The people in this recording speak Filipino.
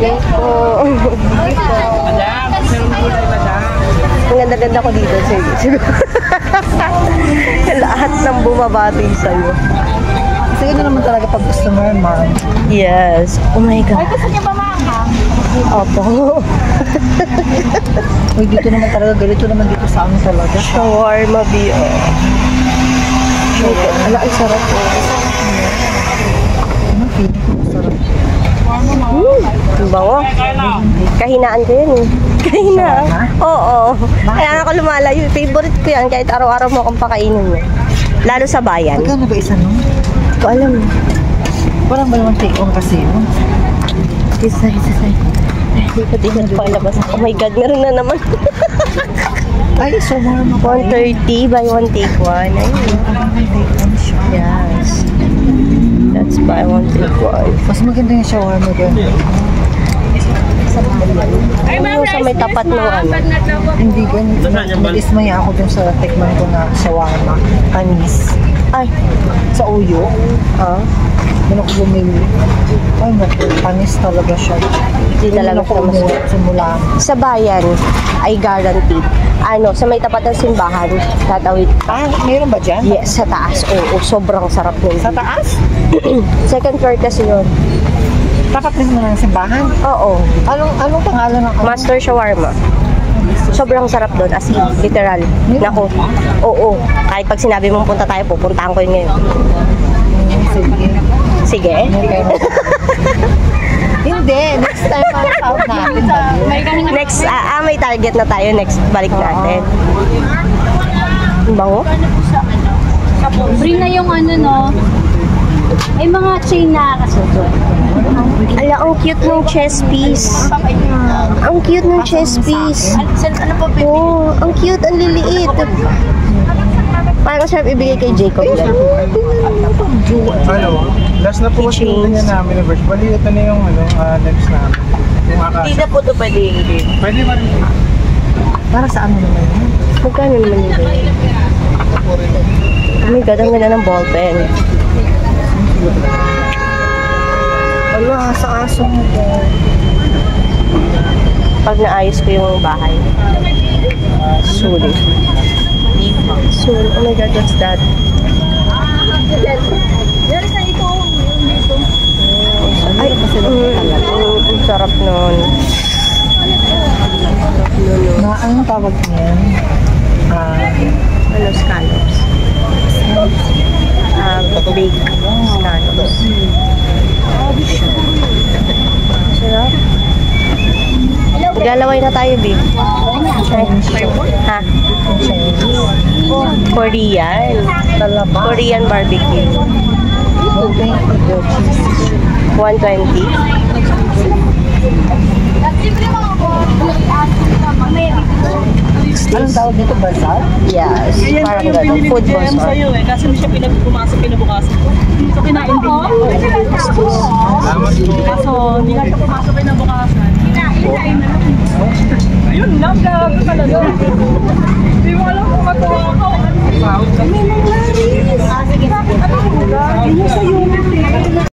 morning po. Ang ganda-ganda ko dito. Lahat ng bumabati sa'yo. Kasi yun naman talaga pag gusto mo yun, ma'am. Yes. Oh my God. Ay, gusto niya ba maanghang? Opo. Uy, dito naman talaga, ganito naman dito sa amin talaga. Shawarma B.O. Ala, ang sarap po. Ano, feeling ko masarap. Ang bango. Kahinaan ko yun eh. Kahinaan? Oo. Kaya ako lumalayo. Favorite ko yan kahit araw-araw mo akong pakainin mo. Lalo sa bayan. Magkano ba isa nun? Hindi ko alam. Parang ba naman take-on kasi yun? Isa. Hindi ko pakalabas. Oh my God, meron na naman. Ay, so warm ako. 130 buy one take one. Take-on siya. Yes. That's buy one take one. Mas maganda yung shawarma doon. Yung sa may tapat ng ano. Hindi ganito. Nag-ismaya ako dun sa tikman ko na shawarma. Panis. Ay. Sa uyo. Ah. Doon ako bumili. Ay, naku. Panis talaga siya. Hindi talaga siya masarap. Simula. Sa bayan, ay guaranteed. Ano, sa may tapat ng simbahan, tatawid. Ah, mayroon ba dyan? Yes, sa taas. Oo, sobrang sarap nun. Sa taas? Second floor kasi yun. Tapat rin mo ng simbahan? Oo. Anong pangalan ng Master Shawarma. Sobrang sarap doon, as in, literal. Naku, oo. Kahit pag sinabi mong punta tayo, pupuntahan ko yun ngayon. Sige. Sige. Hindi, next time out natin. Next, may target na tayo. Next, balik natin. Ang bango? Free na yung ano, no? May mga chain na kasunod. Ala, ang cute ng chess piece. Ang cute ng chess piece. Ano po, baby? Oh, ang cute, ang liliit. Parang sarap ibigay kay Jacob lang. Ano? Last na po kasi yung ganyan namin na version. Bali, ito na yung next namin. Yung akasa. Hindi na po ito pwede i-give. Pwede ba rin? Para sa ano naman yun? Magkano naman yun? Oh my God, ang ganda ng ballpen. Wala, sa aso mo ba? Pag naayos ko yung bahay. Sulit. Sulit. Oh my God, what's that? Ay, ang sarap nun. Anong tawag niyan? Ano, scallops? Baked scallops. Sarap. Maglalaway na tayo, babe. Ha? Korean. Korean barbecue. 120. Anong tawag dito? Bazaar? Yes. Parang gano'n. Food bazaar. Kasi hindi siya pumasok kinabukasan. So kinain din niya. Kaso hindi nga siya pumasok kinabukasan. Ayun lang, gago talaga.